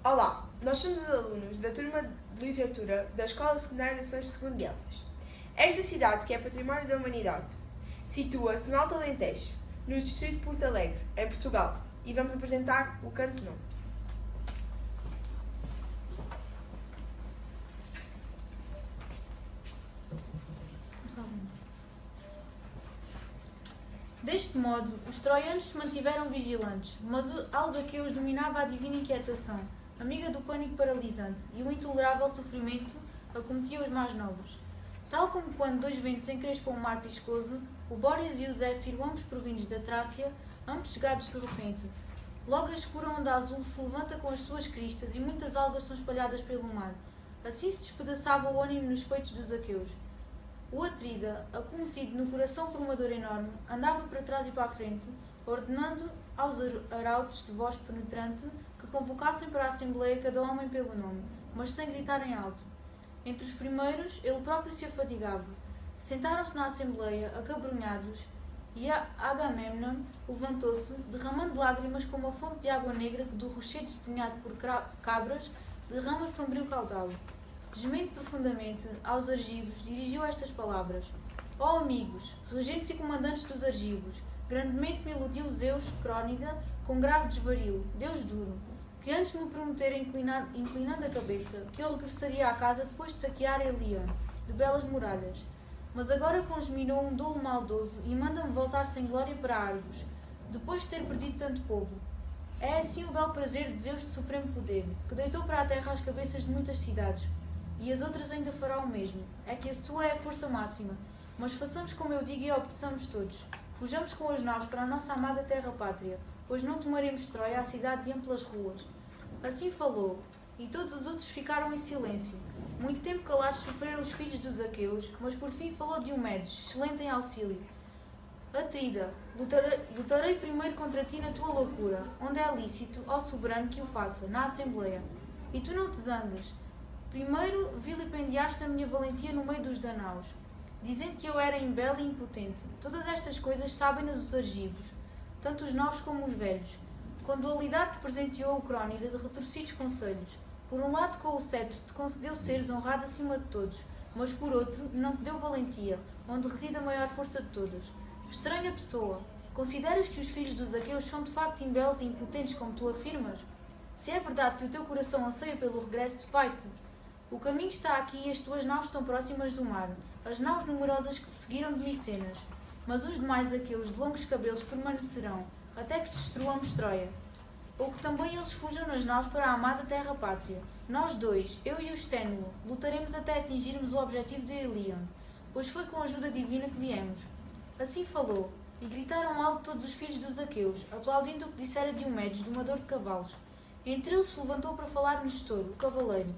Olá, nós somos os alunos da turma de Literatura da Escola Secundária Nações II de Elvas. Esta cidade, que é Património da Humanidade, situa-se no Alto Alentejo, no distrito de Porto Alegre, em Portugal, e vamos apresentar o Canto Nono. Deste modo, os troianos se mantiveram vigilantes, mas aos aqueus dominava a divina inquietação, amiga do pânico paralisante, e o intolerável sofrimento acometia os mais nobres. Tal como quando dois ventos encrespam um mar piscoso, o Bóreas e o Zéfiro, ambos provindos da Trácia, ambos chegados de repente. Logo a escura onda azul se levanta com as suas cristas e muitas algas são espalhadas pelo mar. Assim se despedaçava o ânimo nos peitos dos aqueus. O Atrida, acometido no coração por uma dor enorme, andava para trás e para a frente, ordenando aos arautos de voz penetrante que convocassem para a Assembleia cada homem pelo nome, mas sem gritar em alto. Entre os primeiros, ele próprio se afadigava. Sentaram-se na Assembleia, acabrunhados, e Agamemnon levantou-se, derramando lágrimas como a fonte de água negra que do rochedo desdenhado por cabras derrama sombrio caudal. Gemendo profundamente, aos argivos dirigiu estas palavras: Ó amigos, regentes e comandantes dos argivos, grandemente me iludiu Zeus, Crónida, com grave desvario, Deus duro, que antes me prometera, inclinando a cabeça, que eu regressaria à casa depois de saquear Elion, de belas muralhas. Mas agora congeminou um dolo maldoso e manda-me voltar sem glória para Argos, depois de ter perdido tanto povo. É assim o belo prazer de Zeus de supremo poder, que deitou para a terra as cabeças de muitas cidades, e as outras ainda fará o mesmo. É que a sua é a força máxima. Mas façamos como eu digo e obedeçamos todos. Fujamos com as naus para a nossa amada terra-pátria, pois não tomaremos Troia, a cidade de amplas ruas. Assim falou, e todos os outros ficaram em silêncio. Muito tempo calados sofreram os filhos dos aqueus, mas por fim falou Diomedes, excelente em auxílio. Atrida, lutarei primeiro contra ti na tua loucura, onde é lícito, ó soberano, que o faça, na Assembleia. E tu não te zangas. Primeiro vilipendiaste a minha valentia no meio dos danaus, dizendo que eu era imbelo e impotente. Todas estas coisas sabem-nas os argivos, tanto os novos como os velhos. Com dualidade te presenteou o Crónida de retorcidos conselhos. Por um lado, com o cetro te concedeu seres honrado acima de todos, mas por outro, não te deu valentia, onde reside a maior força de todas. Estranha pessoa, consideras que os filhos dos aqueus são de facto imbelos e impotentes como tu afirmas? Se é verdade que o teu coração anseia pelo regresso, vai-te. O caminho está aqui e as tuas naus estão próximas do mar, as naus numerosas que te seguiram de Micenas. Mas os demais aqueus de longos cabelos permanecerão, até que destruamos Troia. Ou que também eles fujam nas naus para a amada terra-pátria. Nós dois, eu e o Esténulo, lutaremos até atingirmos o objetivo de Elion, pois foi com a ajuda divina que viemos. Assim falou, e gritaram alto todos os filhos dos aqueus, aplaudindo o que dissera Diomedes, domador de cavalos. Entre eles se levantou para falar Nestor, o cavaleiro.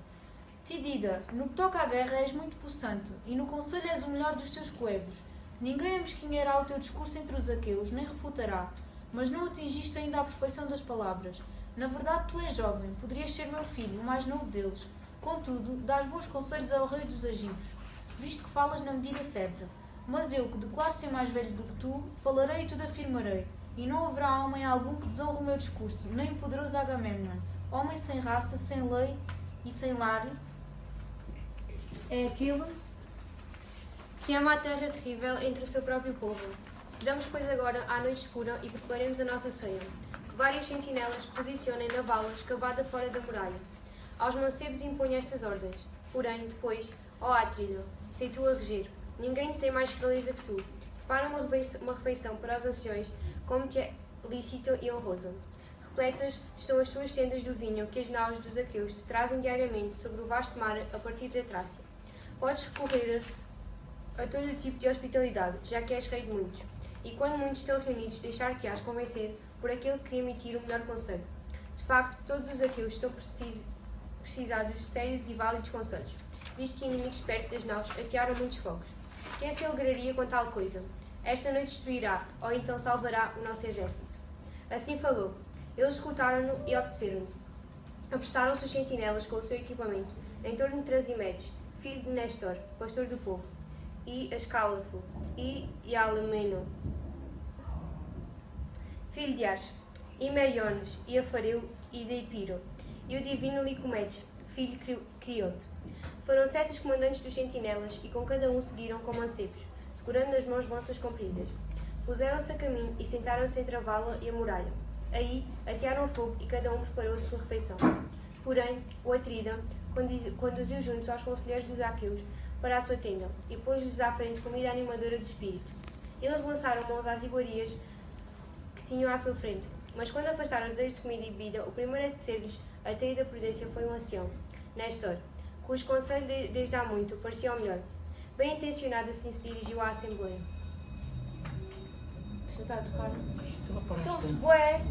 Tidida, no que toca à guerra és muito possante, e no conselho és o melhor dos teus coevos. Ninguém amesquinhará o teu discurso entre os aqueus, nem refutará, mas não atingiste ainda a perfeição das palavras. Na verdade, tu és jovem, poderias ser meu filho, o mais novo deles. Contudo, dás bons conselhos ao rei dos argivos, visto que falas na medida certa. Mas eu, que declaro ser mais velho do que tu, falarei e tudo afirmarei, e não haverá homem algum que desonre o meu discurso, nem o poderoso Agamemnon, homem sem raça, sem lei e sem lar, é aquele que ama a terra terrível entre o seu próprio povo. Cedamos, pois, agora à noite escura e preparemos a nossa ceia. Vários sentinelas posicionem na vala escavada fora da muralha. Aos mancebos imponha estas ordens. Porém, depois, ó Atrida, sei tu a reger. Ninguém tem mais clareza que tu. Prepara uma refeição para os anciões, como te é lícito e honroso. Repletas estão as tuas tendas do vinho que as naus dos aqueus te trazem diariamente sobre o vasto mar a partir da Trácia. Podes recorrer a todo tipo de hospitalidade, já que és rei de muitos. E quando muitos estão reunidos, deixar-te-ás convencer por aquele que emitir o melhor conselho. De facto, todos os aqueus estão precisados de sérios e válidos conselhos, visto que inimigos perto das naus atearam muitos fogos. Quem se alegraria com tal coisa? Esta noite destruirá, ou então salvará o nosso exército. Assim falou. Eles escutaram-no e obedeceram-lhe. Apressaram-se os sentinelas com o seu equipamento, em torno de Trasimedes, filho de Nestor, pastor do povo, e Ascálafo, e Alameno, filho de Ars, e Meriones, e Afareu, e de Epiro, e o divino Licomedes, filho Criote. Foram 7 os comandantes dos sentinelas, e com cada um seguiram com mancebos, segurando nas mãos lanças compridas. Puseram-se a caminho e sentaram-se entre a vala e a muralha. Aí atearam fogo e cada um preparou a sua refeição. Porém, o Atrida conduziu juntos aos conselheiros dos aqueus para a sua tenda e pôs-lhes à frente comida animadora do espírito. Eles lançaram mãos às iguarias que tinham à sua frente, mas quando afastaram o desejo de comida e bebida, o primeiro a tecer-lhes a teia da prudência foi um ancião, Néstor, cujo conselho desde há muito parecia o melhor. Bem intencionado assim se dirigiu à Assembleia. Está a tocar? Então-se bué!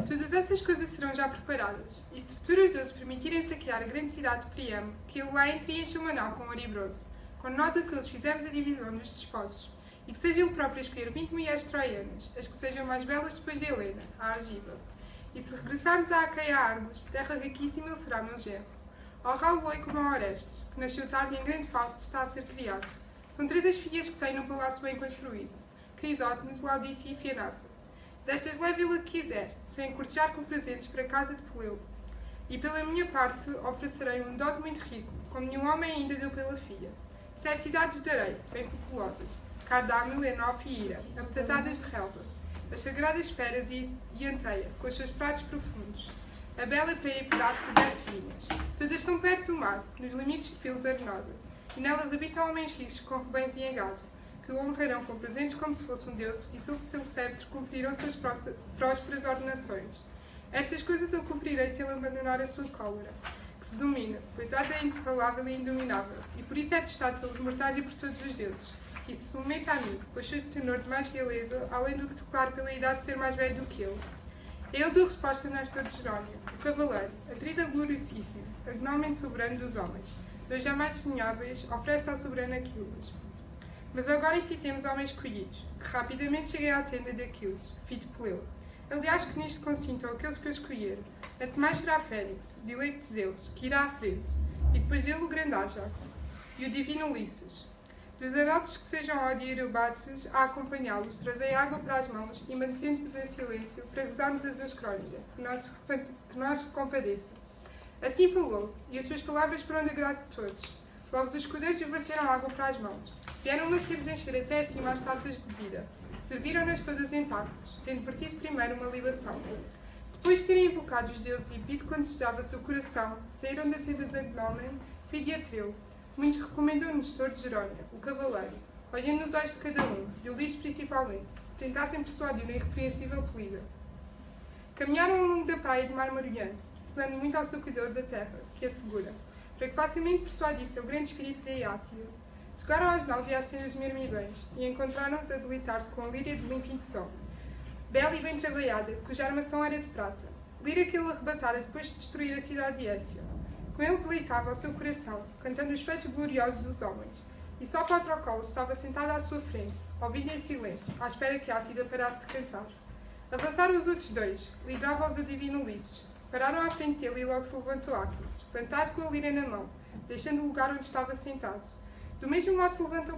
Todas estas coisas serão já preparadas, e se de futuro os deuses permitirem saquear a grande cidade de Príamo, que ele lá entre enche o manal com ouro e bronze, quando nós aqueles fizemos a divisão dos desposos, e que seja ele próprio a escolher 20 mulheres troianas, as que sejam mais belas depois de Helena, a Argiva. E se regressarmos à Acaia Argos, terra riquíssima ele será meu genro. Ao Rauloi como ao Orestes, que nasceu tarde e em grande fausto está a ser criado. São 3 as filhas que tem num palácio bem construído, Crisótemis, Laodice e Fianassa. Destas leve ele a que quiser, sem cortejar com presentes para a casa de Peleu. E pela minha parte oferecerei um dote muito rico, como nenhum homem ainda deu pela filha. 7 cidades darei, bem populosas, Cardámio, Enópio e Ira, apetatadas de relva, as sagradas esferas e Anteia, com os seus pratos profundos, a bela Peia e pedaço coberto de vinhas. Todas estão perto do mar, nos limites de Pilos Arenosa, e nelas habitam homens ricos com rebanhos e engado, que o honrarão com presentes como se fosse um deus, e sob o seu cetro cumprirão suas prósperas ordenações. Estas coisas eu cumprirei se ele abandonar a sua cólera, que se domina, pois há é impalável e indominável, e por isso é testado pelos mortais e por todos os deuses, e se submete a mim, pois sou de tenor de mais realeza, além do que declaro pela idade de ser mais velho do que ele. A ele deu resposta Néstor de Jerónimo, o cavaleiro, Atrida gloriosíssimo, agnómeno soberano dos homens, dois jamais desdenháveis, oferece à soberana Aquilas. Mas agora incitemos homens escolhidos, que rapidamente cheguem à tenda de Aquiles, filho de Peleu. Aliás, que nisto consintam aqueles que eu escolher. Antes mais será Félix, de eleito de Zeus, que irá à frente, e depois dele o grande Ájax, e o divino Ulisses. Dos arautos que sejam Ódio e Eubates a acompanhá-los, trazei água para as mãos e mantendo-vos em silêncio para rezarmos a Zeus Crónica, que nós compadeça. Assim falou, e as suas palavras foram de agrado de todos. Logo os escudeiros lhe verteram água para as mãos. Vieram mancebos encher até acima as taças de bebida. Serviram-nas todas em taças, tendo vertido primeiro uma libação. Depois de terem invocado os deuses e pedido quanto desejava seu coração, saíram da tenda de Agnómeno, filho de Atreu. Muitos recomendam Nestor de Jerónimo, o cavaleiro, olhando nos olhos de cada um, e Ulisses principalmente, que tentassem persuadir na irrepreensível polida. Caminharam ao longo da praia de mar marulhante, rezando muito ao seu cuidador da terra, que a segura, para que facilmente persuadisse o grande espírito de Eácida. Chegaram às naus e às tendas de mirmidões, e encontraram-nos a deleitar-se com a líria de limpinho sol, bela e bem trabalhada, cuja armação era de prata, líria que ele arrebatara depois de destruir a cidade de Écia. Com ele deleitava o seu coração, cantando os feitos gloriosos dos homens, e só Patroclo estava sentada à sua frente, ouvindo em silêncio, à espera que Ácida parasse de cantar. Avançaram os outros 2, lidrava-os o divino Ulisses. Pararam à frente dele e logo se levantou Aquiles, espantado com a lira na mão, deixando o lugar onde estava sentado. Do mesmo modo se levantou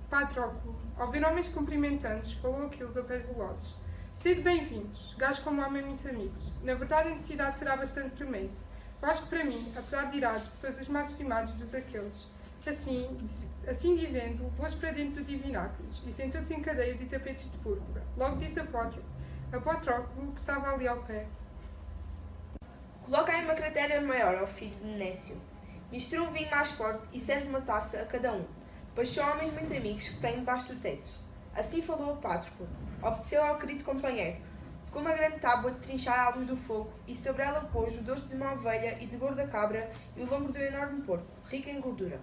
Patroclo. Ao ver homens cumprimentando-os, falou Aquiles a pés velozes. Sede bem-vindos, gajos como homem muitos amigos. Na verdade a necessidade será bastante premente. Vós que para mim, apesar de irado, sois os mais estimados dos aqueles. Assim dizendo, levou-os para dentro do divino Aquiles, e sentou-se em cadeias e tapetes de púrpura. Logo disse a Patroclo, que estava ali ao pé. Coloca aí uma cratera maior ao filho de Nécio. Mistura um vinho mais forte e serve uma taça a cada um, pois são homens muito amigos que têm debaixo do teto. Assim falou o Patroclo. Obedeceu ao querido companheiro. Ficou uma grande tábua de trinchar à luz do fogo, e sobre ela pôs o dorso de uma ovelha e de gorda cabra e o lombo de um enorme porco, rico em gordura.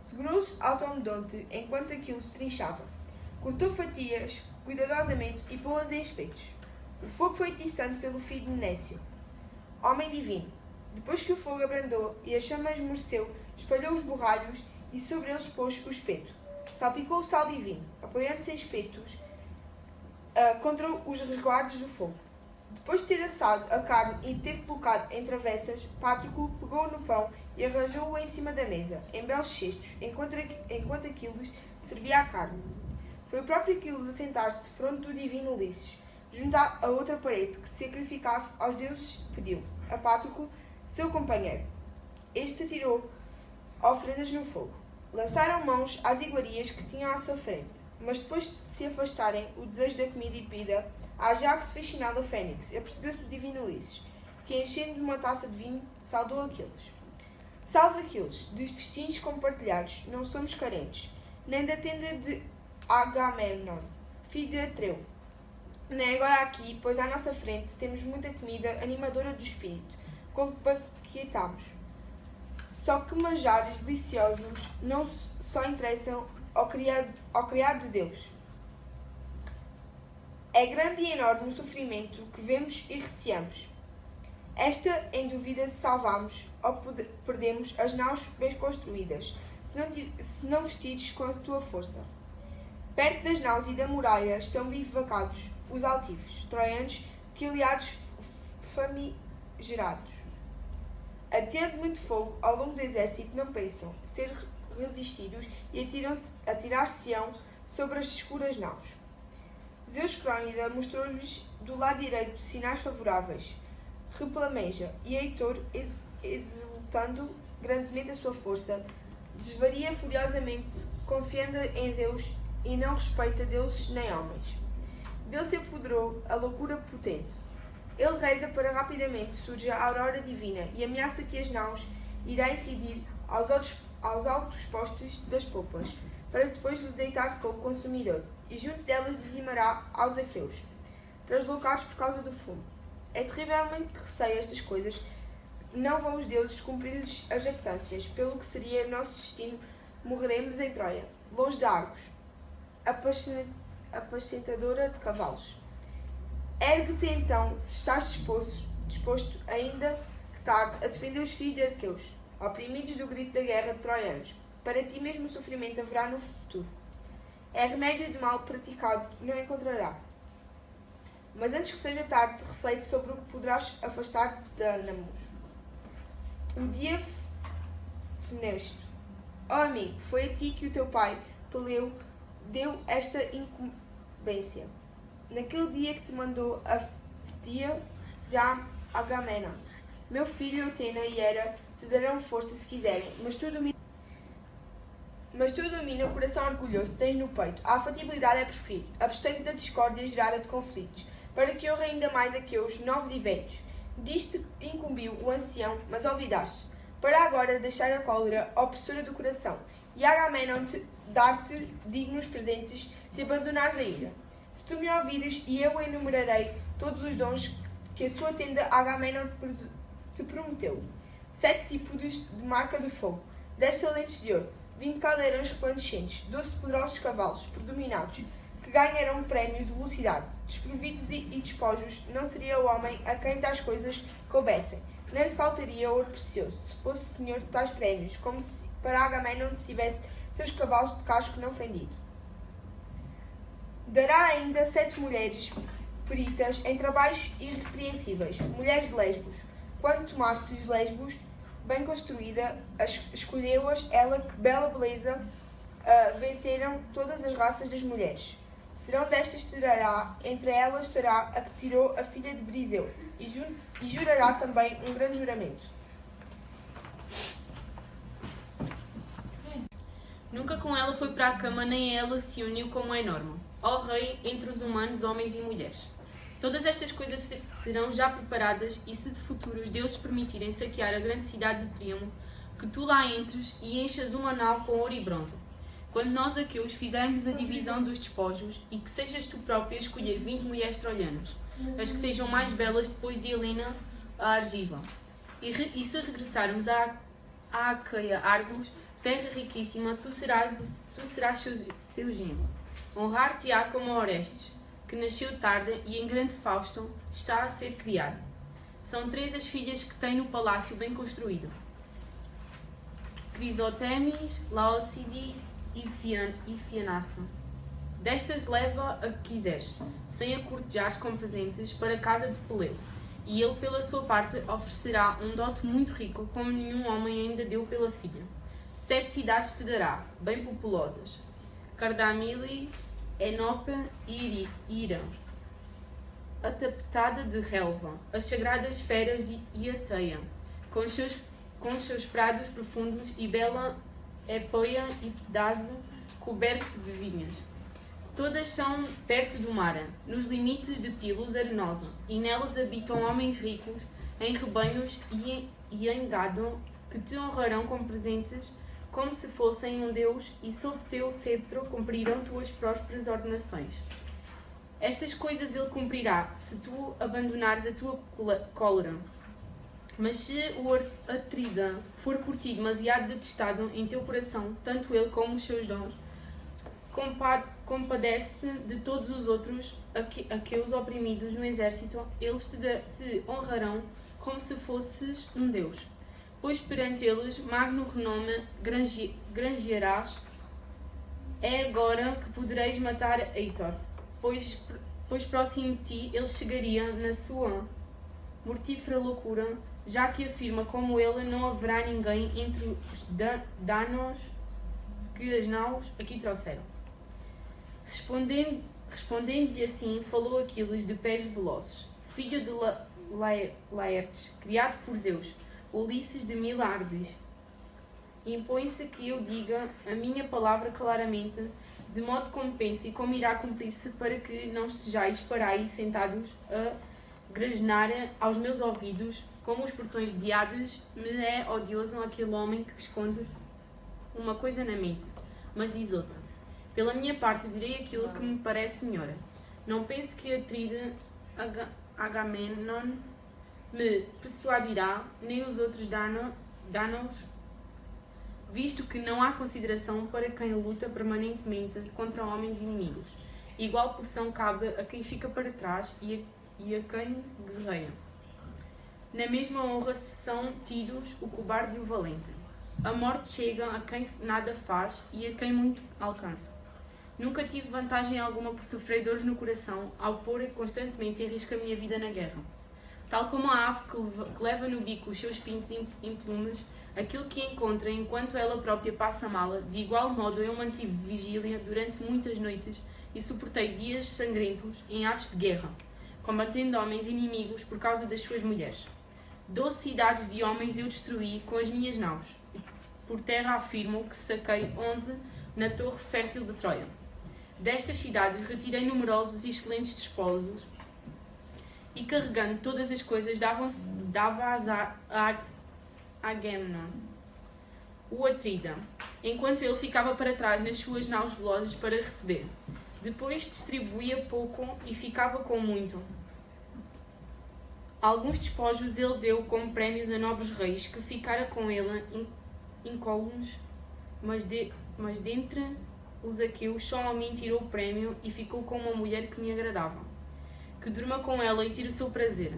Segurou-se automedonte enquanto aquilo se trinchava. Cortou fatias cuidadosamente e pô-las em espetos. O fogo foi atiçante pelo filho de Nécio, homem divino. Depois que o fogo abrandou e a chama esmoreceu, espalhou os borralhos e sobre eles pôs o espeto. Salpicou o sal divino, apoiando-se em espetos contra os resguardos do fogo. Depois de ter assado a carne e de ter colocado em travessas, Patroclo pegou no pão e arranjou-o em cima da mesa, em belos cestos, enquanto Aquiles servia a carne. Foi o próprio Aquiles a sentar-se defronte do divino Ulisses, junto a outra parede que se sacrificasse aos deuses pediu. a Pátroclo, seu companheiro. Este tirou oferendas no fogo. Lançaram mãos às iguarias que tinham à sua frente, mas depois de se afastarem o desejo da comida e bebida, a Ajax fez sinal da Fênix e apercebeu-se do divino Ulisses, que, enchendo de uma taça de vinho, saudou Aquiles. Salve Aquiles, de festinhos compartilhados, não somos carentes, nem da tenda de Agamemnon, filho de Atreu. Nem agora aqui, pois à nossa frente temos muita comida animadora do espírito, com que banquetamos. Só que manjares deliciosos não só interessam ao criado de Deus. É grande e enorme o sofrimento que vemos e receamos. Esta, em dúvida, se salvamos ou perdemos as naus bem construídas, se não vestidos com a tua força. Perto das naus e da muralha estão bivacados os altivos, troianos, que aliados famigerados. Atendo muito fogo ao longo do exército, não pensam ser resistidos e atirar-se-ão sobre as escuras naus. Zeus Crónida mostrou-lhes do lado direito sinais favoráveis. Replameja, e Heitor, exultando grandemente a sua força, desvaria furiosamente, confiando em Zeus e não respeita deuses nem homens. Dele se apoderou a loucura potente. Ele reza para rapidamente surja a aurora divina e ameaça que as naus irá incidir aos altos postos das popas, para depois lhe deitar fogo consumidor, e junto delas dizimará aos aqueus, translocados por causa do fumo. É terrivelmente que receio estas coisas, não vão os deuses cumprir-lhes as jactâncias, pelo que seria nosso destino, morreremos em Troia, longe de Argos, apacentadora de cavalos. Ergue-te então, se estás disposto, ainda que tarde, a defender os filhos de Arqueus, oprimidos do grito da guerra de troianos. Para ti mesmo o sofrimento haverá no futuro. É remédio de mal praticado, não encontrará. Mas antes que seja tarde, reflete sobre o que poderás afastar de ânimos. O dia funeste. Oh amigo, foi a ti que o teu pai, Peleu, deu esta incumbência. Naquele dia que te mandou a fetia de Agamemnon. Meu filho Atena e Hera te darão força se quiserem, mas tu domina o coração orgulhoso, tens no peito. A afatibilidade é preferida. Abstém-te da discórdia gerada de conflitos, para que honre ainda mais aqueles novos e velhos. Disto incumbiu o ancião, mas olvidaste. Para agora deixar a cólera opressora do coração, e Agamemnon dar-te dignos presentes se abandonares a ira. Se tu me ouvires, e eu enumerarei todos os dons que a sua tenda Agamemnon te prometeu. 7 tipos de marca do fogo, 10 talentos de ouro, 20 caldeirões resplandecentes, 12 poderosos cavalos, predominados, que ganharão prémios de velocidade. Desprovidos e despojos, não seria o homem a quem tais coisas coubessem. Nem lhe faltaria ouro precioso, se fosse senhor de tais prémios, como se para Agamemnon se tivesse seus cavalos de casco não fendido. Dará ainda 7 mulheres peritas em trabalhos irrepreensíveis, mulheres de Lesbos. Quando tomaste os Lesbos, bem construída, escolheu-as, ela que bela beleza venceram todas as raças das mulheres. Serão destas terá, entre elas terá a que tirou a filha de Briseu, e jurará também um grande juramento. Nunca com ela foi para a cama, nem ela se uniu como é norma. Ó Rei, entre os humanos, homens e mulheres. Todas estas coisas serão já preparadas, e se de futuro os deuses permitirem saquear a grande cidade de Príamo, que tu lá entres e enchas uma nau com ouro e bronze. Quando nós aqueus fizermos a divisão dos despojos, e que sejas tu próprio a escolher 20 mulheres troianas, as que sejam mais belas depois de Helena a Argiva. E se regressarmos à Acaia Argos, terra riquíssima, tu serás seu genro. Honrar-te-á como Orestes, que nasceu tarde e em grande Fausto está a ser criado. São 3 as filhas que tem no palácio bem construído: Crisotemis, Laocide e Fianaça. Destas leva a que quiseres, sem a cortejares com presentes, para a casa de Peleu. E ele, pela sua parte, oferecerá um dote muito rico, como nenhum homem ainda deu pela filha. 7 cidades te dará, bem populosas: Cardamili, Enope e Ira. a tapetada de relva, as sagradas feras de Iateia, com os seus prados profundos e bela Époia e pedaço coberto de vinhas. Todas são perto do mar, nos limites de Pilos arenosa, e nelas habitam homens ricos, em rebanhos e em gado, que te honrarão com presentes, como se fossem um deus, e sob teu cetro cumprirão tuas prósperas ordenações. Estas coisas ele cumprirá, se tu abandonares a tua cólera. Mas se o Atrida for por ti demasiado detestado em teu coração, tanto ele como os seus dons, compadece-te de todos os outros aqueles oprimidos no exército, eles te honrarão como se fosses um deus. Pois perante eles magno renome granjearás. É agora que podereis matar Heitor, pois próximo de ti ele chegaria na sua mortífera loucura, já que afirma como ele não haverá ninguém entre os danos que as naus aqui trouxeram. Respondendo-lhe assim, falou Aquiles de pés velozes, filho de Laertes, criado por Zeus, Ulisses de Milardes. Impõe-se que eu diga a minha palavra claramente, de modo como penso e como irá cumprir-se, para que não estejais para aí sentados a grasnar aos meus ouvidos, como os portões de Hades. Me é odioso aquele homem que esconde uma coisa na mente, mas diz outra. Pela minha parte direi aquilo que me parece melhor. Não pense que Atrida Agamenon me persuadirá, nem os outros danos, visto que não há consideração para quem luta permanentemente contra homens inimigos. Igual porção cabe a quem fica para trás e a quem guerreia. Na mesma honra são tidos o cobarde e o valente. A morte chega a quem nada faz e a quem muito alcança. Nunca tive vantagem alguma por sofrer dores no coração ao pôr constantemente em risco a minha vida na guerra. Tal como a ave que leva no bico os seus pintos implumes, aquilo que encontra enquanto ela própria passa mala, de igual modo eu mantive vigília durante muitas noites e suportei dias sangrentos em atos de guerra, combatendo homens inimigos por causa das suas mulheres. 12 cidades de homens eu destruí com as minhas naus. Por terra afirmo que saquei 11 na torre fértil de Troia. Destas cidades retirei numerosos e excelentes despojos e, carregando todas as coisas, dava-as a Agamemnon, o Atrida, enquanto ele ficava para trás nas suas naus velozes para receber. Depois distribuía pouco e ficava com muito. Alguns despojos ele deu como prémios a nobres reis que ficara com ele incólumes, mas dentre os aqueus só a mim tirou o prémio e ficou com uma mulher que me agradava, que durma com ela e tire o seu prazer.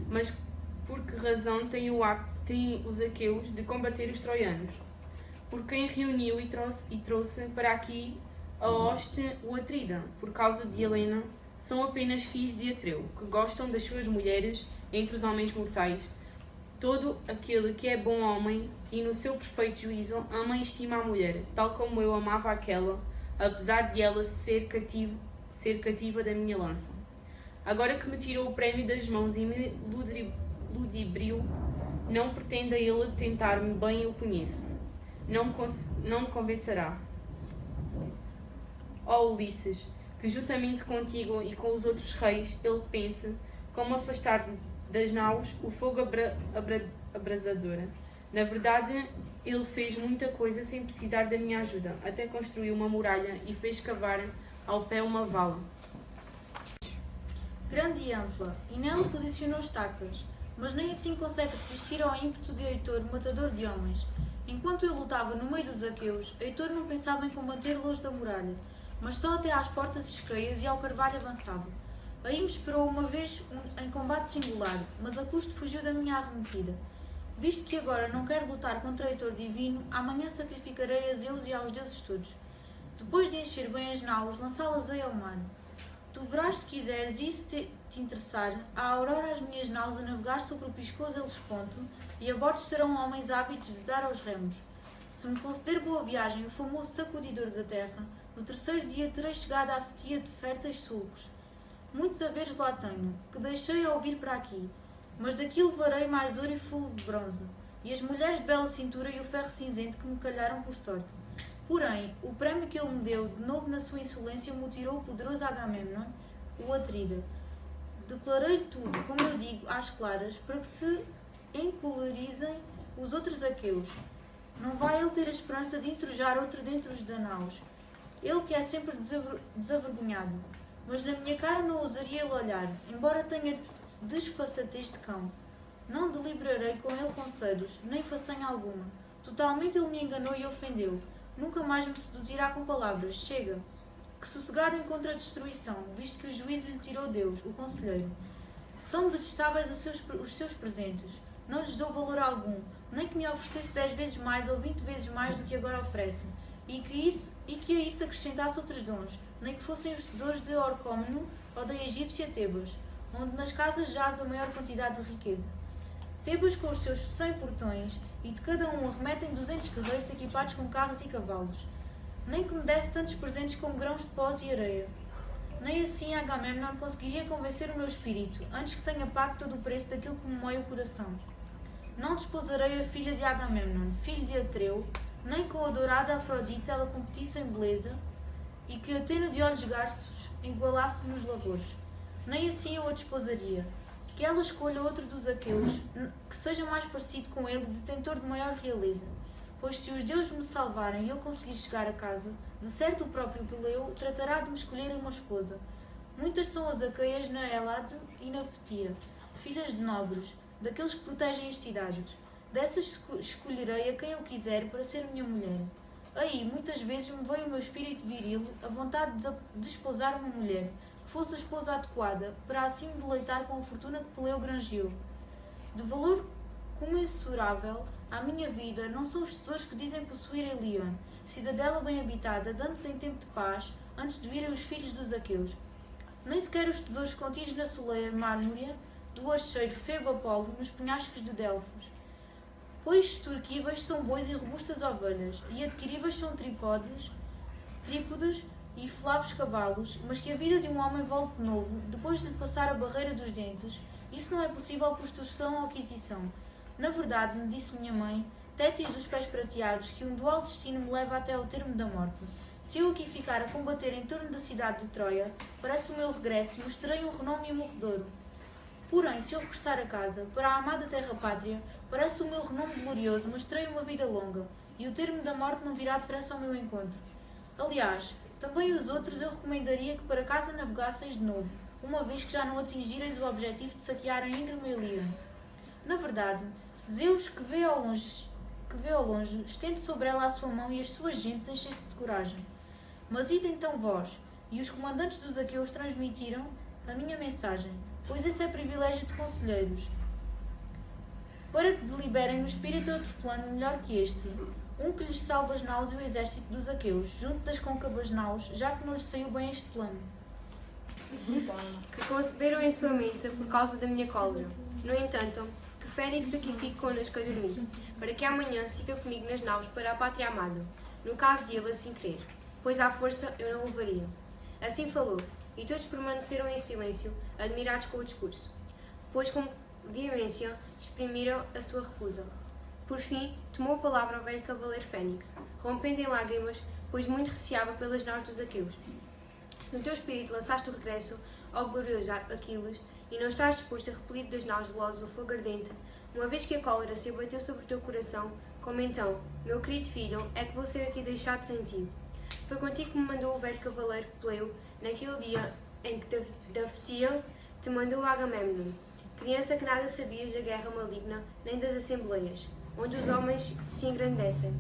Mas por que razão têm os aqueus de combater os troianos? Por quem reuniu e trouxe para aqui a hoste o Atrida? Por causa de Helena? São apenas filhos de Atreu, que gostam das suas mulheres entre os homens mortais. Todo aquele que é bom homem e no seu perfeito juízo ama e estima a mulher, tal como eu amava aquela, apesar de ela ser cativa da minha lança. Agora que me tirou o prémio das mãos e me ludibriou, não pretenda ele tentar-me, bem eu conheço. Não me convencerá. Ó Ulisses, que juntamente contigo e com os outros reis ele pense como afastar das naus o fogo abrasadora. Na verdade, ele fez muita coisa sem precisar da minha ajuda, até construiu uma muralha e fez cavar ao pé uma vala grande e ampla, e nela posicionou estacas, mas nem assim consegue resistir ao ímpeto de Heitor, matador de homens. Enquanto ele lutava no meio dos aqueus, Heitor não pensava em combater longe da muralha, mas só até às portas esqueias e ao carvalho avançava. Aí me esperou uma vez em combate singular, mas a custo fugiu da minha arremetida. Visto que agora não quero lutar contra Heitor divino, amanhã sacrificarei a Zeus e aos deuses todos. Depois de encher bem as naus, lançá-las-ei ao mar. Tu verás, se quiseres, e se te interessar, à aurora as minhas naus a navegar sobre o piscoso Helesponto, e a bordo estarão homens ávidos de dar aos remos. Se me conceder boa viagem o famoso sacudidor da terra, no terceiro dia terei chegado à fatia de férteis sulcos. Muitos haveres lá tenho, que deixei ao vir para aqui, mas daqui levarei mais ouro e fulvo de bronze, e as mulheres de bela cintura e o ferro cinzento que me calharam por sorte. Porém, o prémio que ele me deu, de novo na sua insolência, me tirou o poderoso Agamemnon, o Atrida. Declarei-lhe tudo, como eu digo, às claras, para que se encolerizem os outros aqueus. Não vai ele ter a esperança de intrujar outro dentre os danaus, ele que é sempre desavergonhado. Mas na minha cara não ousaria ele olhar, embora tenha desfaçatez de cão. Não deliberarei com ele conselhos, nem façanha alguma. Totalmente ele me enganou e ofendeu. Nunca mais me seduzirá com palavras. Chega. Que sossegado encontra a destruição, visto que o juízo lhe tirou Deus, o conselheiro. São detestáveis os seus presentes. Não lhes dou valor algum, nem que me oferecesse 10 vezes mais ou 20 vezes mais do que agora oferece, e que a isso acrescentasse outros dons, nem que fossem os tesouros de Orcómeno ou da egípcia Tebas, onde nas casas jaz a maior quantidade de riqueza. Tebas com os seus 100 portões, e de cada um arremetem 200 guerreiros equipados com carros e cavalos. Nem que me desse tantos presentes como grãos de pós e areia. Nem assim Agamemnon conseguiria convencer o meu espírito, antes que tenha pago todo o preço daquilo que me moe o coração. Não desposarei a filha de Agamemnon, filho de Atreu, nem com a dourada Afrodite ela competisse em beleza, e que Atena de olhos garços igualasse nos lavores. Nem assim eu a desposaria. Que ela escolha outro dos aqueus, que seja mais parecido com ele, detentor de maior realeza. Pois se os deuses me salvarem e eu conseguir chegar a casa, de certo o próprio Peleu tratará de me escolher uma esposa. Muitas são as aqueias na Elade e na Fetia, filhas de nobres, daqueles que protegem as cidades. Dessas escolherei a quem eu quiser para ser minha mulher. Aí, muitas vezes me veio o meu espírito viril, a vontade de desposar uma mulher, que fosse a esposa adequada, para assim me deleitar com a fortuna que Peleu granjeou. De valor comensurável à minha vida não são os tesouros que dizem possuir Elion, cidadela bem habitada, dantes em tempo de paz, antes de virem os filhos dos aqueus. Nem sequer os tesouros contidos na soleira Mármórea do archeiro Febo Apolo nos penhascos de Delfos. Pois extorquíveis são bois e robustas ovelhas, e adquiríveis são trípodes e flavos cavalos, mas que a vida de um homem volte de novo, depois de lhe passar a barreira dos dentes, isso não é possível por extorsão ou aquisição. Na verdade, me disse minha mãe, tétis dos pés prateados, que um dual destino me leva até ao termo da morte. Se eu aqui ficar a combater em torno da cidade de Troia, parece o meu regresso, mas terei um renome imorredouro. Porém, se eu regressar a casa, para a amada terra-pátria, parece o meu renome glorioso, mas terei uma vida longa, e o termo da morte não virá depressa ao meu encontro. Aliás, também os outros eu recomendaria que para casa navegasseis de novo, uma vez que já não atingireis o objetivo de saquear a íngreme Elion. Na verdade, Zeus, que vê ao longe, estende sobre ela a sua mão e as suas gentes enchem-se de coragem. Mas ide então vós, e os comandantes dos aqueus transmitiram a minha mensagem, pois esse é privilégio de conselheiros, para que deliberem no espírito outro plano melhor que este, um que lhes salve as naus e o exército dos aqueus, junto das côncavas naus, já que não lhes saiu bem este plano. Que conceberam em sua mente por causa da minha cólera. No entanto, que Fênix aqui fique connosco a dormir, para que amanhã siga comigo nas naus para a pátria amada, no caso de ele assim querer, pois à força eu não levaria. Assim falou, e todos permaneceram em silêncio, admirados com o discurso, pois com veemência exprimiram a sua recusa. Por fim, tomou a palavra o velho cavaleiro Fênix, rompendo em lágrimas, pois muito receava pelas naus dos aqueus. Se no teu espírito lançaste o regresso ao glorioso Aquiles, e não estás disposto a repelir das naus velozes o fogo ardente, uma vez que a cólera se abateu sobre o teu coração, como então, meu querido filho, é que vou ser aqui deixado sem ti? Foi contigo que me mandou o velho cavaleiro Peleu, naquele dia em que da Fetia te mandou Agamemnon, criança que nada sabias da guerra maligna, nem das assembleias, onde os homens se engrandecem.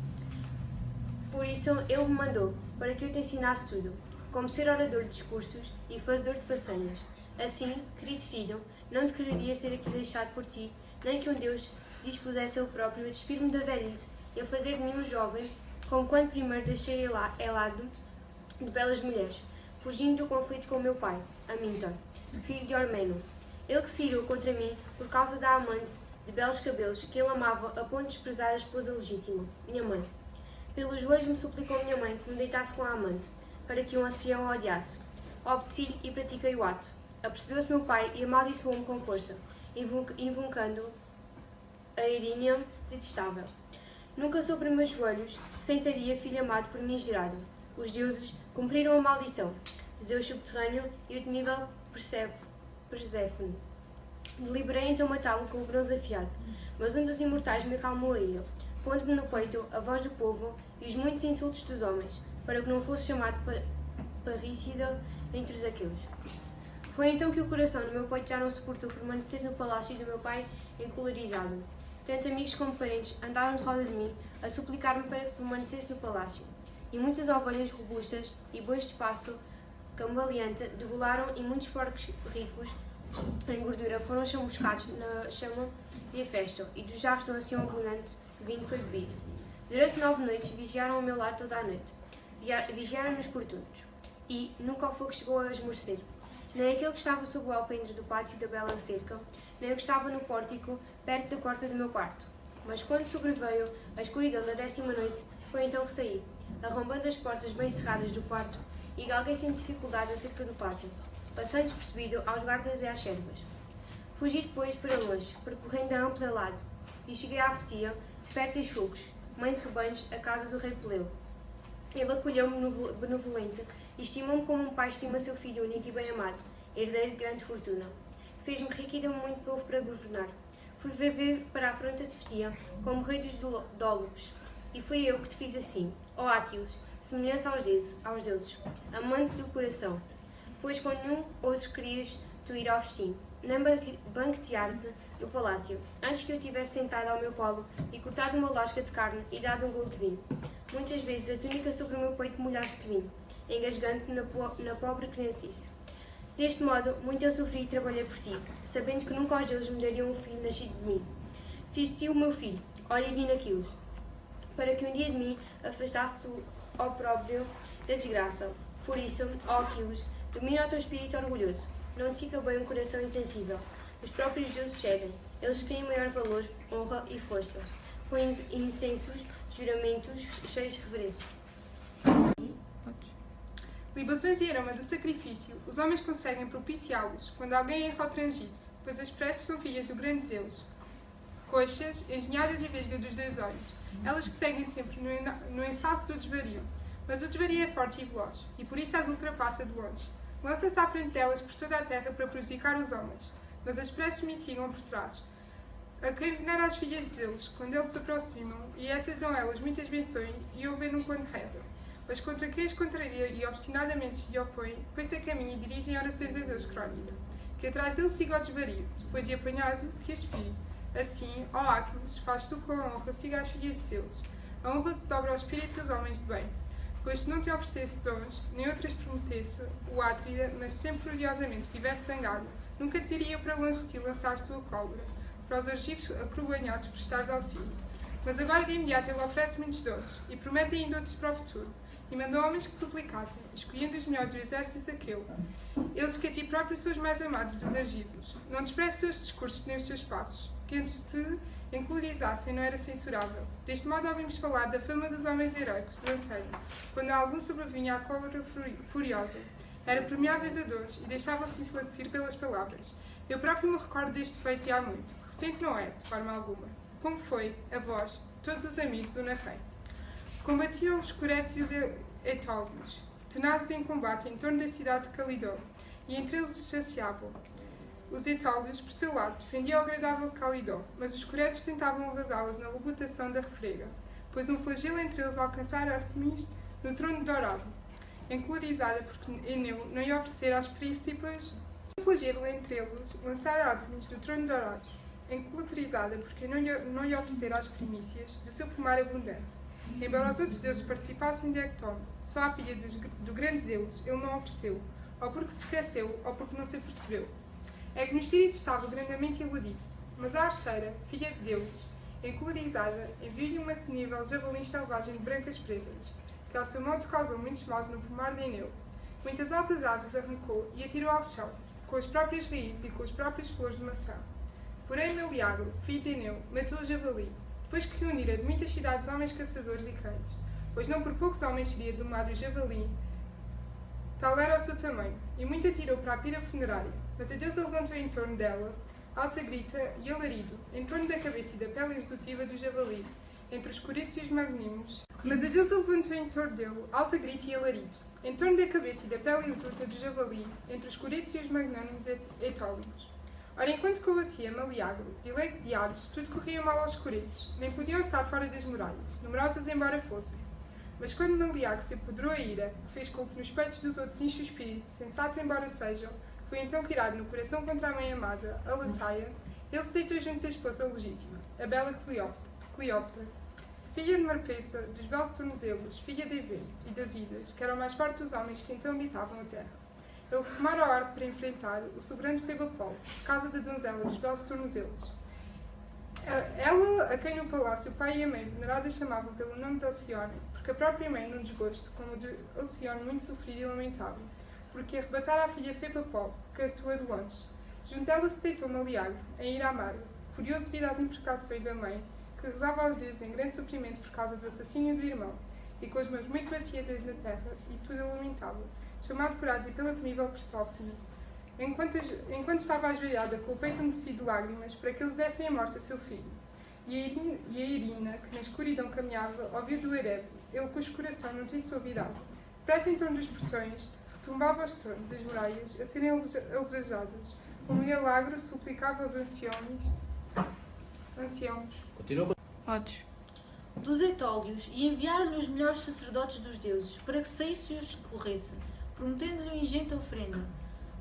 Por isso ele me mandou, para que eu te ensinasse tudo, como ser orador de discursos e fazedor de façanhas. Assim, querido filho, não te quereria ser aqui deixado por ti, nem que um Deus se dispusesse ele próprio a despir-me da velhice e a fazer de mim um jovem, como quando primeiro deixei Elado de belas mulheres, fugindo do conflito com o meu pai, Amintor, filho de Ormeno. Ele que se irou contra mim por causa da amante de belos cabelos que ele amava a ponto de desprezar a esposa legítima, minha mãe. Pelos joelhos me suplicou minha mãe que me deitasse com a amante, para que o ancião a odiasse. Obedeci-lhe e pratiquei o ato. apercebeu-se meu pai e amaldiçoou-me com força, invocando a Irínia detestável. Nunca sobre meus joelhos se sentaria filho amado por mim gerado. Os deuses cumpriram a maldição. Zeus subterrâneo e o temível Perséfone. Deliberei então matá-lo com o bronze afiado, mas um dos imortais me acalmou a ira, pondo-me no peito a voz do povo e os muitos insultos dos homens, para que não fosse chamado parricida entre os aqueus. Foi então que o coração no meu peito já não suportou permanecer no palácio do meu pai encolarizado. Tanto amigos como parentes andaram de roda de mim a suplicar-me para que permanecesse no palácio, e muitas ovelhas robustas e bois de espaço cambaleante degolaram e muitos porcos ricos em gordura foram chamuscados na chama de Hefesto, e dos jarros de um ancião abundante vinho foi bebido. Durante 9 noites vigiaram ao meu lado toda a noite. Vigiaram-nos por turnos, e nunca o fogo chegou a esmorecer. Nem aquele que estava sob o alpendre do pátio da bela cerca, nem o que estava no pórtico, perto da porta do meu quarto. Mas quando sobreveio a escuridão da 10ª noite, foi então que saí, arrombando as portas bem cerradas do quarto, e galguei sem dificuldade acerca do pátio, passando despercebido aos guardas e às servas. Fugi depois para longe, percorrendo a ampla lado, e cheguei à Fetia, de férteis fogos, mãe de rebanhos, a casa do rei Peleu. Ele acolheu-me benevolente e estimou-me como um pai estima seu filho único e bem amado, herdeiro de grande fortuna. Fez-me rico e deu-me muito povo para governar. Fui viver para a fronte de Fetia, como rei dos Dólopes, e fui eu que te fiz assim, ó Aquiles, semelhança aos deuses, amante do coração, pois com nenhum outro querias tu ir ao festim, nem banquetear-te no palácio, antes que eu tivesse sentado ao meu colo e cortado uma lasca de carne e dado um golo de vinho. Muitas vezes a túnica sobre o meu peito molhaste de vinho, engasgando-te na pobre criancice. Deste modo, muito eu sofri e trabalhei por ti, sabendo que nunca os deuses me dariam um filho nascido de mim. Fiz-te o meu filho, ó divino Aquiles, para que um dia de mim afastasse o opróbrio da desgraça. Por isso, ó Aquiles, domina o teu espírito orgulhoso. Não te fica bem um coração insensível. Os próprios deuses cedem. Eles têm maior valor, honra e força. Põem incensos, juramentos, cheios de reverência. Libações e aroma do sacrifício, os homens conseguem propiciá-los quando alguém erra ao transido, pois as preces são filhas do grande Zeus. Coxas, engenhadas e vesga dos 2 olhos, elas que seguem sempre no ensalço do desvario. Mas o desvario é forte e veloz, e por isso as ultrapassa de longe. Lança-se à frente delas por toda a terra para prejudicar os homens, mas as preces mitigam por trás. A quem venera as filhas de Zeus, quando eles se aproximam, e essas dão elas muitas benções, e ouvem-no quando rezam. Mas contra quem as contraria e obstinadamente se lhe opõe, põe-se a caminho e dirigem orações a Zeus Crónida, que atrás dele siga o desvario, depois de apanhado, que expie. Assim, ó Aquiles, faz tu com a honra siga as filhas de Zeus, a honra que dobra ao espírito dos homens de bem. Pois se não te oferecesse dons, nem outras prometesse, o Átrida, mas sempre furiosamente estivesse zangado, nunca te diria para longe de ti lançares tua cólera, para os argivos acrobanhados prestares auxílio. Mas agora de imediato ele oferece muitos dons, e promete ainda outros para o futuro, e mandou homens que suplicassem, escolhendo os melhores do exército aqueu. Eles que a ti próprio são os mais amados dos argivos. Não desprezes os seus discursos nem os seus passos, que antes te encolerizassem não era censurável. Deste modo ouvimos falar da fama dos homens heróicos do anteiro, quando a algum sobrevinha a cólera furiosa. Era premiáveis a dons e deixavam-se inflatir pelas palavras. Eu próprio me recordo deste feito e há muito. Recente não é, de forma alguma. Como foi, a vós, todos os amigos, o narrei. Combatiam os coretos e os etólios, tenazes em combate em torno da cidade de Calidó, e entre eles os saciavam. Os etólios, por seu lado, defendiam o agradável Calidó, mas os coretos tentavam arrasá-los na lubutação da refrega, pois um flagelo entre eles alcançara Artemis no trono dourado, encolorizada porque Eneu não lhe oferecera as príncipes. Um flagelo entre eles lançara Artemis do trono dourado, encolorizada porque não lhe oferecera as primícias do seu pomar abundante. Embora os outros deuses participassem de Hectone, só a filha do grande Zeus ele não ofereceu, ou porque se esqueceu, ou porque não se apercebeu. É que no espírito estava grandemente iludido, mas a archeira, filha de Deus, encolorizada, enviou-lhe uma temível javelin selvagem de brancas presas, que ao seu modo causou muitos males no pomar de Eneu. Muitas altas árvores arrancou e atirou ao chão, com as próprias raízes e com as próprias flores de maçã. Porém Meliagro, filho de Eneu, matou o javali, depois que reunira de muitas cidades homens caçadores e cães, pois não por poucos homens seria domado o javali, tal era o seu tamanho, e muito atirou para a pira funerária. Mas a deusa levantou em torno dela alta grita e alarido, em torno da cabeça e da pele executiva do javali, entre os coritos e os magnânimos. Mas a deusa levantou em torno dele alta grita e alarido, em torno da cabeça e da pele exulta do javali, entre os coritos e os magnânimos etólimos. Ora, enquanto combatia Meleagro e leito de Ares, tudo corria mal aos coritos, nem podiam estar fora das muralhas, numerosos embora fossem. Mas quando Meleagro se apoderou a ira, que fez com que nos peitos dos outros enche o espírito, sensatos embora sejam, foi então que irado no coração contra a mãe amada, a Lataia, ele se deitou junto da esposa legítima, a bela Cleópatra, filha de Marpessa, dos belos tornozelos, filha de Evê e das Idas, que eram mais fortes dos homens que então habitavam a terra. Ele que tomara a arco para enfrentar o soberano Febapol, casa da donzela dos belos tornozelos. Ela, a quem no palácio o pai e a mãe veneradas chamavam pelo nome de Alcione, porque a própria mãe, num desgosto, como o de Alcione, muito sofrido e lamentável, porque arrebatara a filha Febapol, que atua de longe. Junto dela se deitou Meleagro, em ira amarga, furioso devido às imprecações da mãe, que rezava aos deuses em grande sofrimento por causa do assassínio do irmão, e com as mãos muito batidas na terra, e tudo a lamentava, chamado por Hades e pela temível Persófone, enquanto estava ajoelhada com o peito umedecido de lágrimas, para que eles dessem a morte a seu filho. E a Irina, que na escuridão caminhava, ouviu do Erebo, ele cujo coração não tem suavidade. Depressa em torno dos portões, retumbava os tornos das muralhas, a serem alvejadas. O Meleagro suplicava aos anciãos. Continua. Podes. Dos etólios, e enviaram-lhe os melhores sacerdotes dos deuses, para que saísse e os socorresse, prometendo-lhe uma ingente ofrenda.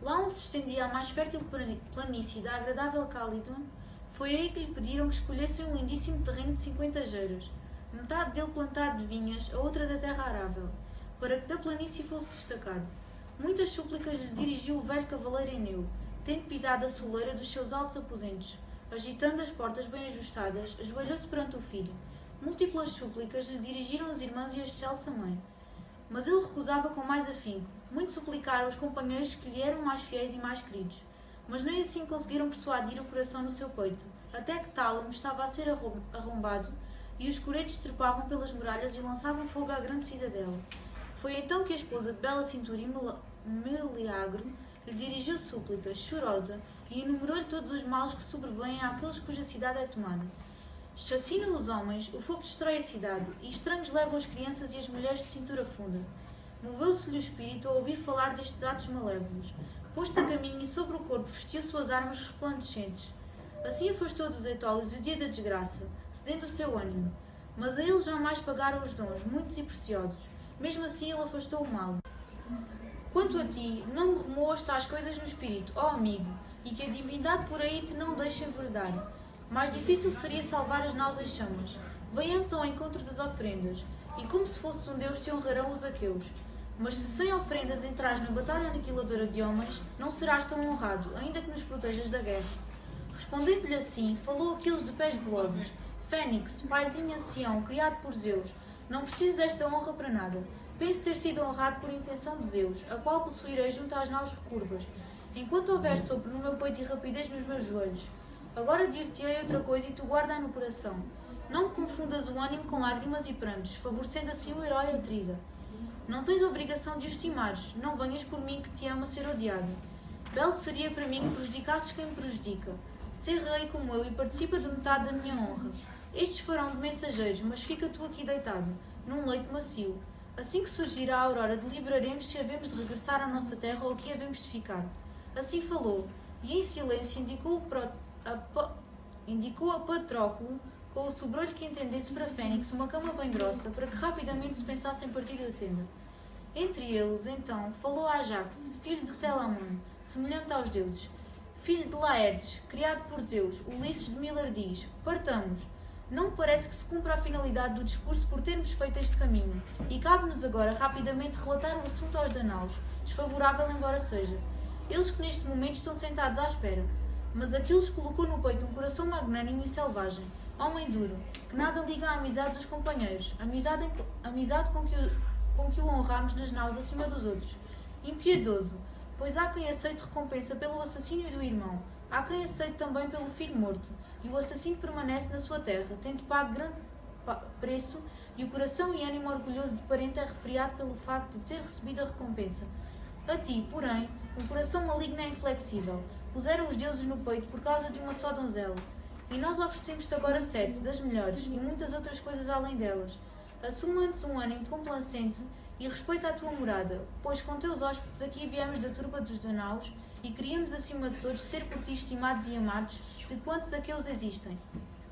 Lá onde se estendia a mais fértil planície da agradável Cálida, foi aí que lhe pediram que escolhessem um lindíssimo terreno de 50 geiras, metade dele plantado de vinhas, a outra da terra arável, para que da planície fosse destacado. Muitas súplicas lhe dirigiu o velho cavaleiro Eneu, tendo pisado a soleira dos seus altos aposentos. Agitando as portas bem ajustadas, ajoelhou-se perante o filho. Múltiplas súplicas lhe dirigiram as irmãs e a excelsa mãe. Mas ele recusava com mais afinco. Muito suplicaram os companheiros que lhe eram mais fiéis e mais queridos. Mas nem assim conseguiram persuadir o coração no seu peito, até que Tálamo estava a ser arrombado e os coretos trepavam pelas muralhas e lançavam fogo à grande cidadela. Foi então que a esposa de bela cintura e Meleagro lhe dirigiu súplicas, chorosa, e enumerou-lhe todos os males que sobrevêm àqueles cuja cidade é tomada. Chacinam os homens, o fogo destrói a cidade, e estranhos levam as crianças e as mulheres de cintura funda. Moveu-se-lhe o espírito a ouvir falar destes atos malévolos. Pôs-se a caminho e sobre o corpo vestiu suas armas resplandecentes. Assim afastou dos etólios o dia da desgraça, cedendo o seu ânimo. Mas a ele jamais pagaram os dons, muitos e preciosos. Mesmo assim ele afastou o mal. Quanto a ti, não me remoas tais coisas no espírito, ó amigo, e que a divindade por aí te não deixe enverdar. Mais difícil seria salvar as náuseas chamas. Vem antes ao encontro das ofrendas, e como se fosses um deus se honrarão os aqueus. Mas se sem ofrendas entrares na batalha aniquiladora de homens, não serás tão honrado, ainda que nos protejas da guerra. Respondendo-lhe assim, falou Aquiles de pés velozes: Fênix, paizinho ancião, criado por Zeus, não preciso desta honra para nada. Penso ter sido honrado por intenção de Zeus, a qual possuirei junto às naus recurvas, enquanto houver sopro no meu peito e rapidez nos meus joelhos. Agora dir-te-ei outra coisa e tu guarda-a no coração. Não confundas o ânimo com lágrimas e prantos, favorecendo assim o herói Atrida. Não tens obrigação de o estimares, não venhas por mim que te amo a ser odiado. Belo seria para mim que prejudicasses quem me prejudica. Ser rei como eu e participa de metade da minha honra. Estes farão de mensageiros, mas fica tu aqui deitado, num leito macio. Assim que surgir a aurora, deliberaremos se havemos de regressar à nossa terra ou aqui havemos de ficar. Assim falou, e em silêncio indicou a Patróculo com o sobrolho que entendesse para Fênix uma cama bem grossa, para que rapidamente se pensasse em partir da tenda. Entre eles, então, falou a Ajax, filho de Telamon, semelhante aos deuses, filho de Laertes, criado por Zeus, Ulisses de Milardis, partamos. Não me parece que se cumpra a finalidade do discurso por termos feito este caminho, e cabe-nos agora rapidamente relatar o assunto aos danaus, desfavorável embora seja. Eles que neste momento estão sentados à espera. Mas Aquiles colocou no peito um coração magnânimo e selvagem, homem duro, que nada liga à amizade dos companheiros, amizade com que o honramos nas naus acima dos outros. Impiedoso, pois há quem aceite recompensa pelo assassínio do irmão, há quem aceite também pelo filho morto, e o assassino permanece na sua terra, tendo pago grande preço, e o coração e ânimo orgulhoso de parente é refriado pelo facto de ter recebido a recompensa. A ti, porém, Um coração maligno é inflexível. Puseram os deuses no peito por causa de uma só donzela. E nós oferecemos-te agora 7, das melhores, e muitas outras coisas além delas. Assume antes um ânimo complacente e respeita a tua morada, pois com teus hóspedes aqui viemos da turba dos Danaus e queríamos acima de todos ser por ti estimados e amados de quantos aqueus existem.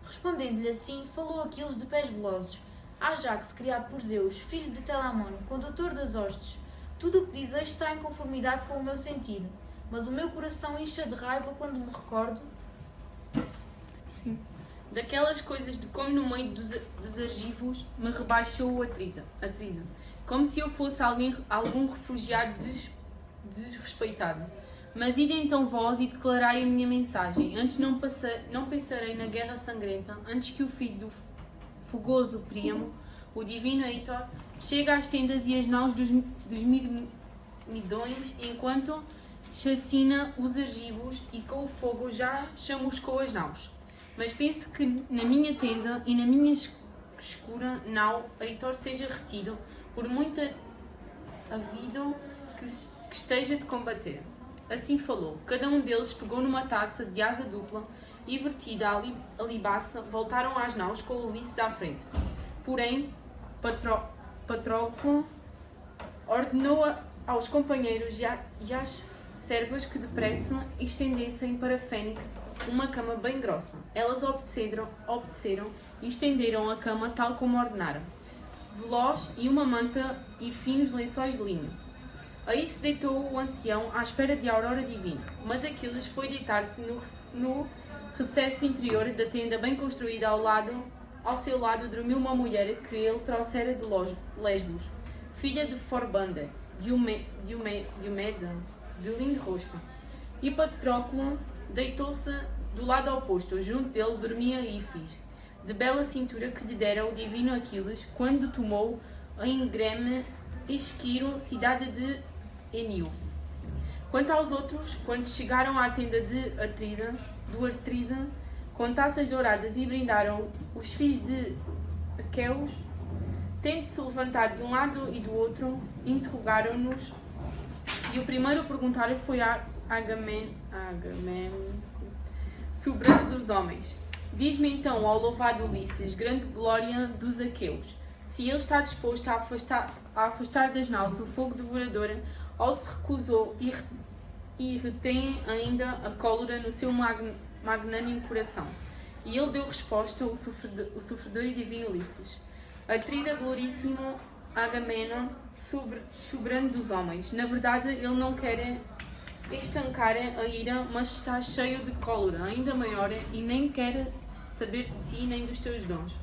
Respondendo-lhe assim, falou Aquiles de pés velozes. Ajax, criado por Zeus, filho de Telamon, condutor das hostes, tudo o que dizes está em conformidade com o meu sentido, mas o meu coração incha de raiva quando me recordo daquelas coisas de como no meio dos argivos me rebaixou o Atrida, como se eu fosse algum refugiado desrespeitado. Mas ide então vós e declarai a minha mensagem. Antes não pensarei na guerra sangrenta, antes que o filho do fogoso Príamo, o divino Heitor, chegue às tendas e às naus dos mirmidões, enquanto chacina os argivos e com o fogo já chamuscou as naus. Mas penso que na minha tenda e na minha escura nau Heitor seja retido, por muito havido que esteja de combater. Assim falou. Cada um deles pegou numa taça de asa dupla e, vertida a libaça, voltaram às naus com o Ulisses à frente. Porém, Patroclo ordenou aos companheiros e às servas que depressa estendessem para Fênix uma cama bem grossa. Elas obedeceram e estenderam a cama tal como ordenaram. Veloz e uma manta e finos lençóis de linho. Aí se deitou o ancião à espera de aurora divina, mas Aquiles foi deitar-se no recesso interior da tenda bem construída ao seu lado dormiu uma mulher que ele trouxera de Lesbos, filha de Forbanda, de lindo rosto. E Patroclo deitou-se do lado oposto, junto dele dormia Ífis, de bela cintura que lhe dera o divino Aquiles, quando tomou em Greme Esquiro, cidade de Enio. Quanto aos outros, quando chegaram à tenda do Atrida, com taças douradas e brindaram os filhos de Aqueus, tendo-se levantado de um lado e do outro, interrogaram-nos, e o primeiro a perguntar foi Agamemnon, soberano dos homens. Diz-me então ao louvado Ulisses, grande glória dos aqueus, se ele está disposto a afastar das naus o fogo devorador, ou se recusou e retém ainda a cólera no seu magnânimo coração. E ele deu resposta, o sofredor e divino Ulisses. Atrida gloríssimo Agamemnon, soberano dos homens. Na verdade, ele não quer estancar a ira, mas está cheio de cólera, ainda maior, e nem quer saber de ti nem dos teus dons.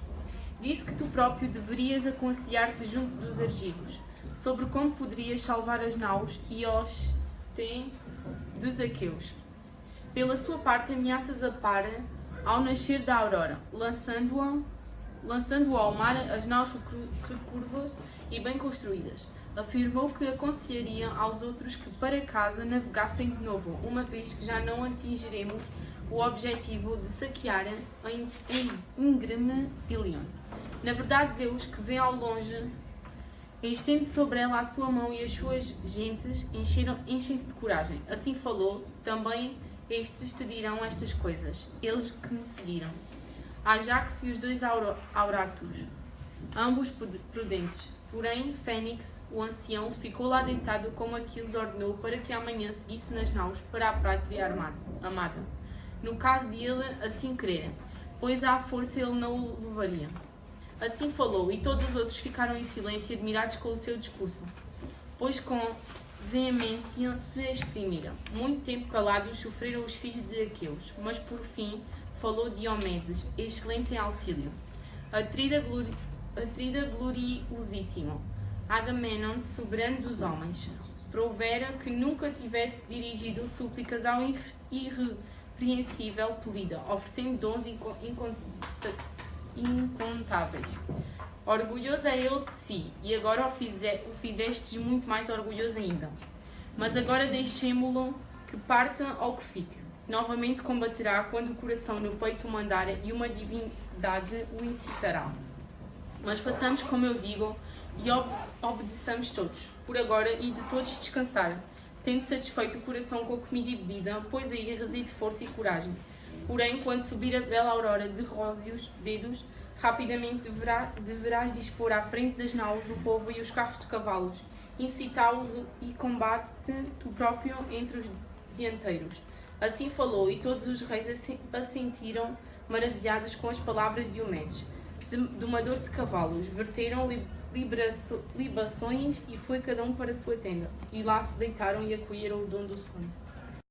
Disse que tu próprio deverias aconselhar-te junto dos argivos, sobre como poderias salvar as naus e os dos aqueus. Pela sua parte, ameaças a par ao nascer da aurora, lançando ao mar as naus recurvas e bem construídas. Afirmou que aconselharia aos outros que para casa navegassem de novo, uma vez que já não atingiremos o objetivo de saquear em íngreme Ilion. Na verdade, Zeus, que vem ao longe, estende sobre ela a sua mão e as suas gentes enchem-se de coragem. Assim falou, também estes te dirão estas coisas, eles que me seguiram. Ajax e os dois Auratus, ambos prudentes. Porém, Fênix, o ancião, ficou lá deitado como Aquiles ordenou para que amanhã seguisse nas naus para a pátria amada. No caso de ele assim querer, pois à força ele não o levaria. Assim falou, e todos os outros ficaram em silêncio, admirados com o seu discurso, pois com veemência se exprimiram. Muito tempo calados sofreram os filhos de Aqueus, mas por fim falou Diomedes, excelente em auxílio. Atrida gloriosíssimo, Agamemnon, soberano dos homens, provera que nunca tivesse dirigido súplicas ao irrepreensível Polida, oferecendo dons incontáveis. Orgulhoso é ele de si, e agora o fizestes muito mais orgulhoso ainda. Mas agora deixemo-lo que parta ou que fique. Novamente combaterá quando o coração no peito o mandar e uma divindade o incitará. Mas façamos como eu digo e obedeçamos todos, por agora, e de todos descansar. tendo satisfeito o coração com a comida e bebida, pois aí reside força e coragem. Porém, quando subir a bela aurora de róseos dedos, rapidamente deverás dispor à frente das naus o povo e os carros de cavalos, incitá-los e combate tu próprio entre os dianteiros. Assim falou, e todos os reis assentiram, maravilhados com as palavras de Diomedes, domador de cavalos. Verteram libações e foi cada um para a sua tenda. E lá se deitaram e acolheram o dom do sono.